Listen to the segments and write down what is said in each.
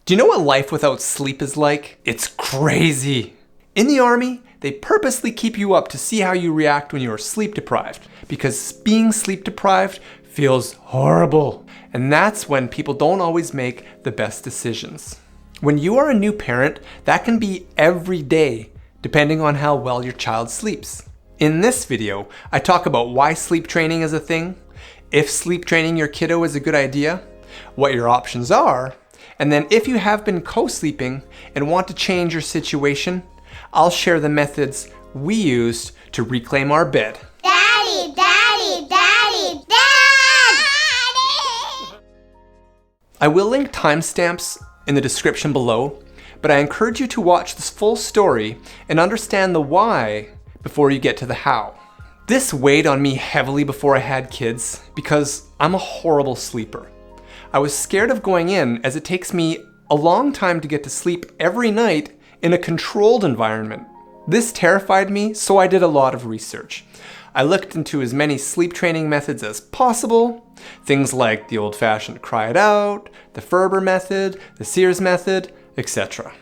Do you know what life without sleep is like? It's crazy. In the army, they purposely keep you up to see how you react when you are sleep deprived, because being sleep deprived feels horrible. And that's when people don't always make the best decisions. When you are a new parent, that can be every day, depending on how well your child sleeps. In this video, I talk about why sleep training is a thing, if sleep training your kiddo is a good idea, what your options are, and then if you have been co-sleeping and want to change your situation, I'll share the methods we used to reclaim our bed. Daddy, Daddy, Daddy, Daddy! I will link timestamps in the description below, but I encourage you to watch this full story and understand the why before you get to the how. This weighed on me heavily before I had kids because I'm a horrible sleeper. I was scared of going in as it takes me a long time to get to sleep every night in a controlled environment. This terrified me, so I did a lot of research. I looked into as many sleep training methods as possible, things like the old-fashioned cry it out, the Ferber method, the Sears method, etc.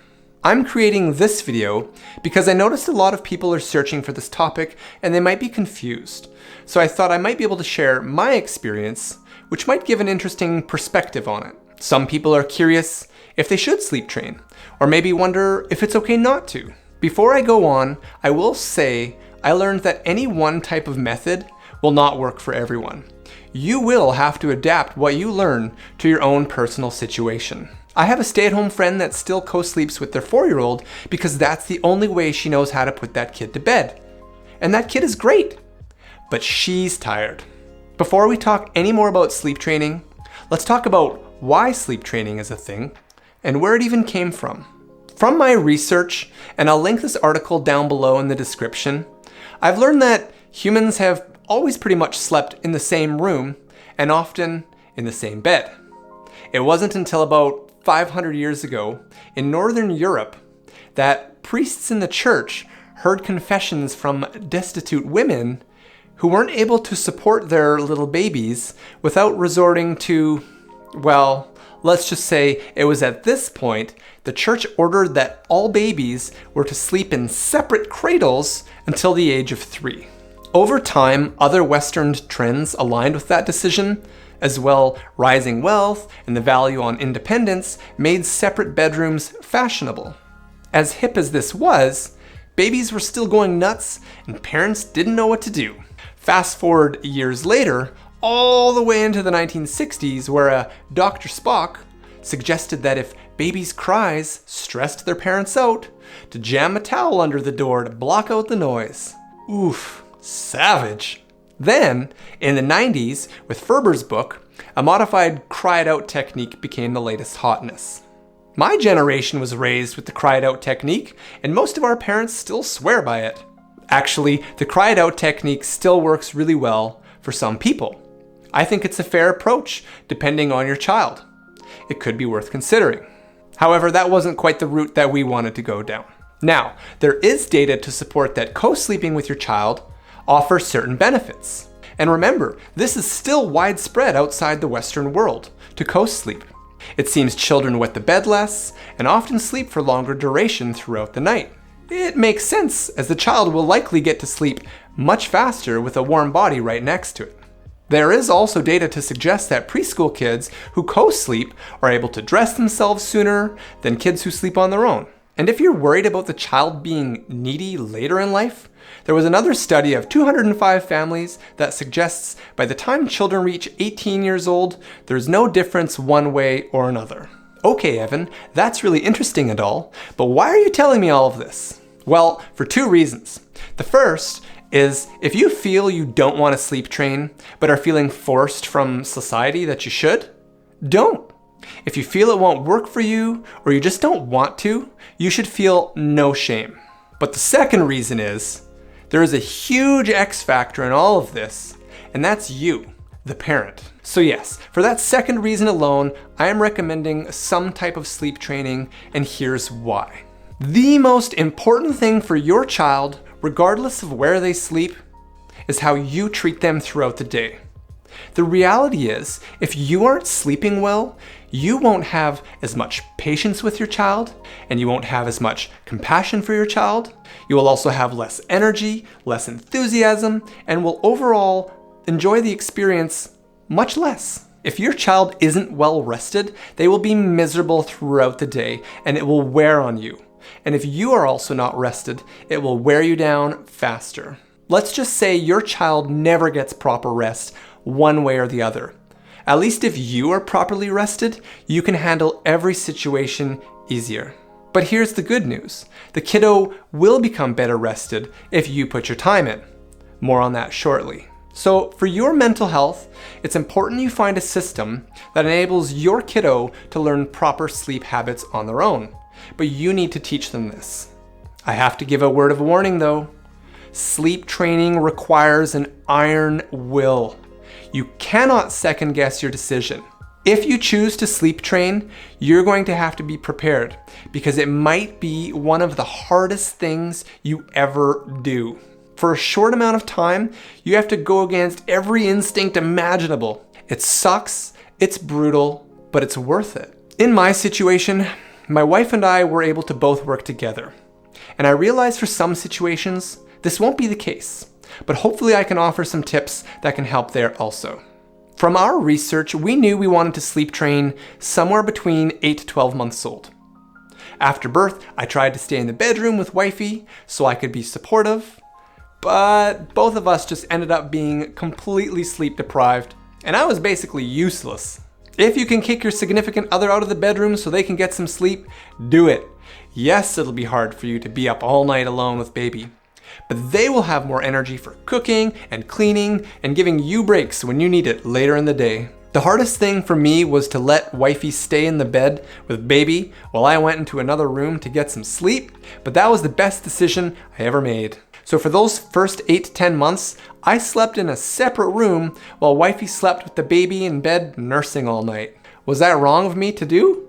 I'm creating this video because I noticed a lot of people are searching for this topic and they might be confused. So I thought I might be able to share my experience, which might give an interesting perspective on it. Some people are curious if they should sleep train, or maybe wonder if it's okay not to. Before I go on, I will say I learned that any one type of method will not work for everyone. You will have to adapt what you learn to your own personal situation. I have a stay-at-home friend that still co-sleeps with their 4-year-old because that's the only way she knows how to put that kid to bed. And that kid is great, but she's tired. Before we talk any more about sleep training, let's talk about why sleep training is a thing and where it even came from. From my research, and I'll link this article down below in the description, I've learned that humans have always pretty much slept in the same room and often in the same bed. It wasn't until about 500 years ago in Northern Europe that priests in the church heard confessions from destitute women who weren't able to support their little babies without resorting to, well, let's just say it was at this point the church ordered that all babies were to sleep in separate cradles until the age of 3. Over time, other Western trends aligned with that decision. As well, rising wealth and the value on independence made separate bedrooms fashionable. As hip as this was, babies were still going nuts and parents didn't know what to do. Fast forward years later, all the way into the 1960s, where a Dr. Spock suggested that if babies' cries stressed their parents out, to jam a towel under the door to block out the noise. Oof, savage. Then, in the 90s, with Ferber's book, a modified cry-it-out technique became the latest hotness. My generation was raised with the cry-it-out technique, and most of our parents still swear by it. Actually, the cry-it-out technique still works really well for some people. I think it's a fair approach, depending on your child. It could be worth considering. However, that wasn't quite the route that we wanted to go down. Now, there is data to support that co-sleeping with your child offers certain benefits. And remember, this is still widespread outside the Western world, to co-sleep. It seems children wet the bed less and often sleep for longer duration throughout the night. It makes sense, as the child will likely get to sleep much faster with a warm body right next to it. There is also data to suggest that preschool kids who co-sleep are able to dress themselves sooner than kids who sleep on their own. And if you're worried about the child being needy later in life, there was another study of 205 families that suggests by the time children reach 18 years old, there's no difference one way or another. Okay, Evan, that's really interesting and all, but why are you telling me all of this? Well, for 2 reasons. The first is if you feel you don't want to sleep train, but are feeling forced from society that you should, don't. If you feel it won't work for you, or you just don't want to, you should feel no shame. But the second reason is, there is a huge X factor in all of this, and that's you, the parent. So yes, for that second reason alone, I am recommending some type of sleep training, and here's why. The most important thing for your child, regardless of where they sleep, is how you treat them throughout the day. The reality is, if you aren't sleeping well, you won't have as much patience with your child, and you won't have as much compassion for your child. You will also have less energy, less enthusiasm, and will overall enjoy the experience much less. If your child isn't well rested, they will be miserable throughout the day, and it will wear on you. And if you are also not rested, it will wear you down faster. Let's just say your child never gets proper rest one way or the other. At least if you are properly rested, you can handle every situation easier. But here's the good news. The kiddo will become better rested if you put your time in. More on that shortly. So for your mental health, it's important you find a system that enables your kiddo to learn proper sleep habits on their own. But you need to teach them this. I have to give a word of warning though. Sleep training requires an iron will. You cannot second guess your decision. If you choose to sleep train, you're going to have to be prepared because it might be one of the hardest things you ever do. For a short amount of time, you have to go against every instinct imaginable. It sucks, it's brutal, but it's worth it. In my situation, my wife and I were able to both work together. And I realized for some situations, this won't be the case, but hopefully I can offer some tips that can help there also. From our research, we knew we wanted to sleep train somewhere between 8 to 12 months old. After birth, I tried to stay in the bedroom with wifey so I could be supportive, but both of us just ended up being completely sleep deprived, and I was basically useless. If you can kick your significant other out of the bedroom so they can get some sleep, do it. Yes, it'll be hard for you to be up all night alone with baby, but they will have more energy for cooking and cleaning and giving you breaks when you need it later in the day. The hardest thing for me was to let wifey stay in the bed with baby while I went into another room to get some sleep, but that was the best decision I ever made. So for those first 8 to 10 months, I slept in a separate room while wifey slept with the baby in bed nursing all night. Was that wrong of me to do?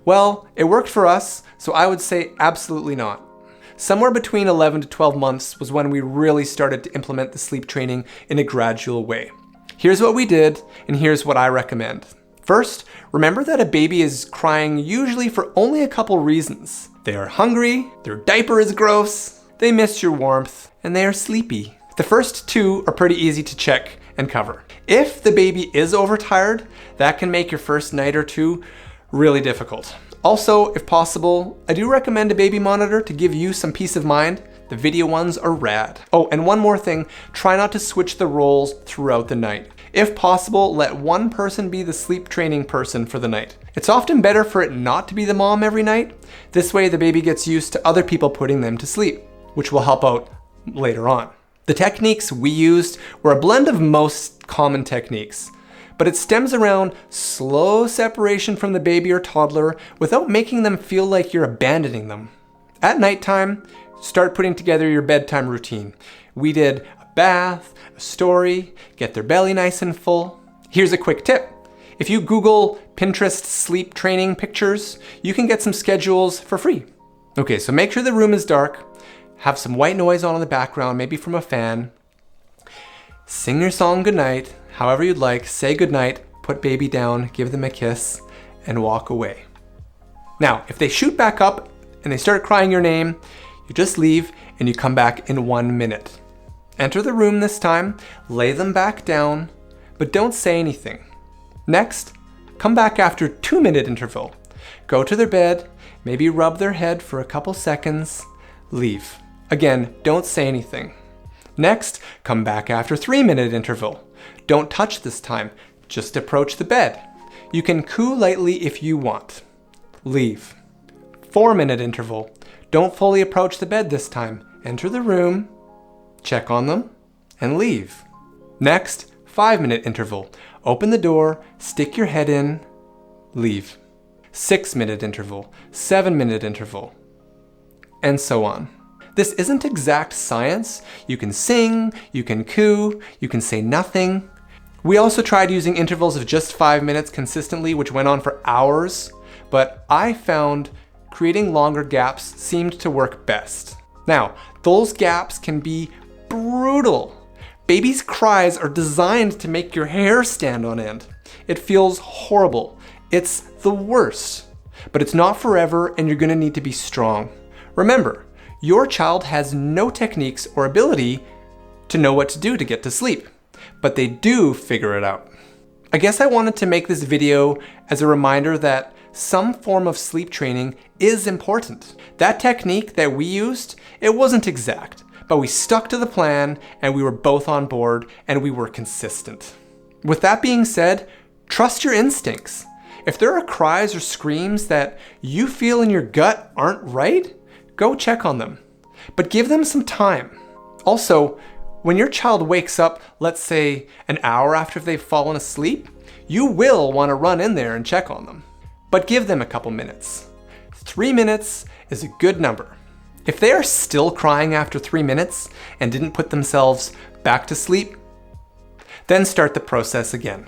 Well, it worked for us, so I would say absolutely not. Somewhere between 11 to 12 months was when we really started to implement the sleep training in a gradual way. Here's what we did, and here's what I recommend. First, remember that a baby is crying usually for only a couple reasons. They are hungry, their diaper is gross, they miss your warmth, and they are sleepy. The first two are pretty easy to check and cover. If the baby is overtired, that can make your first night or two really difficult. Also, if possible, I do recommend a baby monitor to give you some peace of mind. The video ones are rad. Oh, and one more thing, try not to switch the roles throughout the night. If possible, let one person be the sleep training person for the night. It's often better for it not to be the mom every night. This way the baby gets used to other people putting them to sleep, which will help out later on. The techniques we used were a blend of most common techniques, but it stems around slow separation from the baby or toddler without making them feel like you're abandoning them. At nighttime, start putting together your bedtime routine. We did a bath, a story, get their belly nice and full. Here's a quick tip. If you Google Pinterest sleep training pictures, you can get some schedules for free. Okay, so make sure the room is dark, have some white noise on in the background, maybe from a fan. Sing your song goodnight, however you'd like, say goodnight, put baby down, give them a kiss, and walk away. Now, if they shoot back up and they start crying your name, you just leave and you come back in 1 minute. Enter the room this time, lay them back down, but don't say anything. Next, come back after a 2-minute interval. Go to their bed, maybe rub their head for a couple seconds, leave. Again, don't say anything. Next, come back after a 3-minute interval. Don't touch this time, just approach the bed. You can coo lightly if you want. Leave. 4-minute interval. Don't fully approach the bed this time. Enter the room, check on them, and leave. Next, 5-minute interval. Open the door, stick your head in, leave. 6-minute interval, 7-minute interval, and so on. This isn't exact science. You can sing, you can coo, you can say nothing. We also tried using intervals of just 5 minutes consistently, which went on for hours, but I found creating longer gaps seemed to work best. Now, those gaps can be brutal, Babies' cries are designed to make your hair stand on end. It feels horrible. It's the worst. But it's not forever, and you're gonna need to be strong. Remember, your child has no techniques or ability to know what to do to get to sleep, but they do figure it out. I guess I wanted to make this video as a reminder that some form of sleep training is important. That technique that we used, it wasn't exact, but we stuck to the plan and we were both on board and we were consistent. With that being said, trust your instincts. If there are cries or screams that you feel in your gut aren't right, go check on them. But give them some time. Also, when your child wakes up, let's say an hour after they've fallen asleep, you will want to run in there and check on them. But give them a couple minutes. 3 minutes is a good number. If they are still crying after 3 minutes and didn't put themselves back to sleep, then start the process again.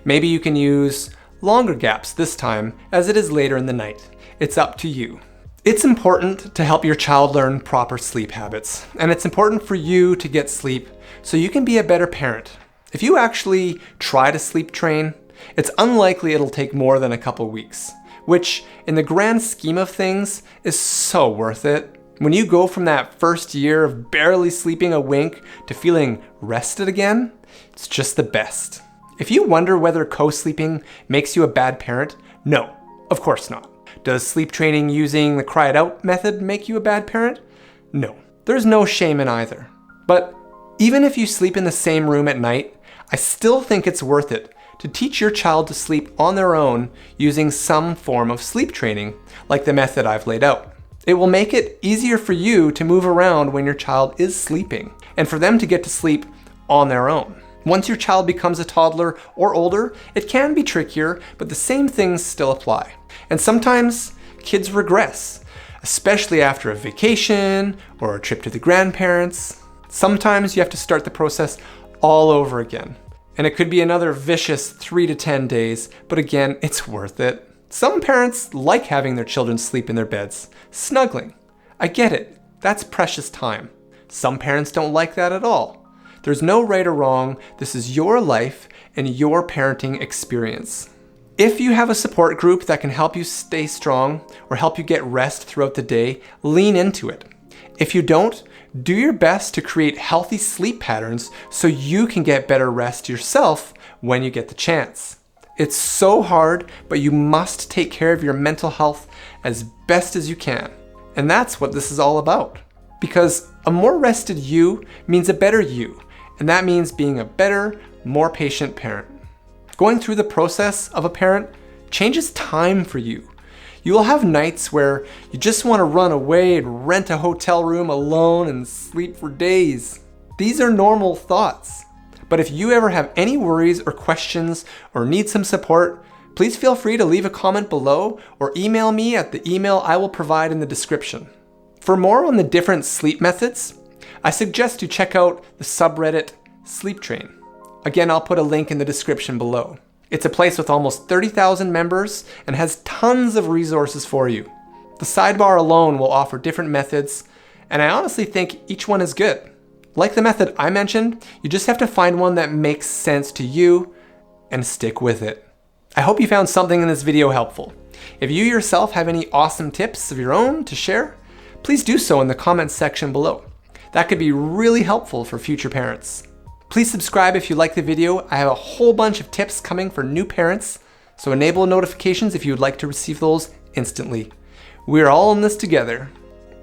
Maybe you can use longer gaps this time as it is later in the night. It's up to you. It's important to help your child learn proper sleep habits, and it's important for you to get sleep so you can be a better parent. If you actually try to sleep train, it's unlikely it'll take more than a couple weeks, which in the grand scheme of things is so worth it. When you go from that first year of barely sleeping a wink to feeling rested again, it's just the best. If you wonder whether co-sleeping makes you a bad parent, no, of course not. Does sleep training using the cry it out method make you a bad parent? No, there's no shame in either. But even if you sleep in the same room at night, I still think it's worth it to teach your child to sleep on their own using some form of sleep training, like the method I've laid out. It will make it easier for you to move around when your child is sleeping, and for them to get to sleep on their own. Once your child becomes a toddler or older, it can be trickier, but the same things still apply. And sometimes kids regress, especially after a vacation or a trip to the grandparents. Sometimes you have to start the process all over again. And it could be another vicious 3 to 10 days, but again, it's worth it. Some parents like having their children sleep in their beds, snuggling. I get it, that's precious time. Some parents don't like that at all. There's no right or wrong, this is your life and your parenting experience. If you have a support group that can help you stay strong or help you get rest throughout the day, lean into it. If you don't, do your best to create healthy sleep patterns so you can get better rest yourself when you get the chance. It's so hard, but you must take care of your mental health as best as you can. And that's what this is all about. Because a more rested you means a better you. And that means being a better, more patient parent. Going through the process of a parent changes time for you. You will have nights where you just want to run away and rent a hotel room alone and sleep for days. These are normal thoughts. But if you ever have any worries or questions or need some support, please feel free to leave a comment below or email me at the email I will provide in the description. For more on the different sleep methods, I suggest you check out the subreddit Sleep Train. Again, I'll put a link in the description below. It's a place with almost 30,000 members and has tons of resources for you. The sidebar alone will offer different methods, and I honestly think each one is good. Like the method I mentioned, you just have to find one that makes sense to you and stick with it. I hope you found something in this video helpful. If you yourself have any awesome tips of your own to share, please do so in the comments section below. That could be really helpful for future parents. Please subscribe if you like the video. I have a whole bunch of tips coming for new parents, so enable notifications if you would like to receive those instantly. We're all in this together.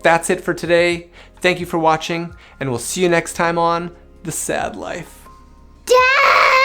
That's it for today. Thank you for watching, and we'll see you next time on The Sad Life. Dad!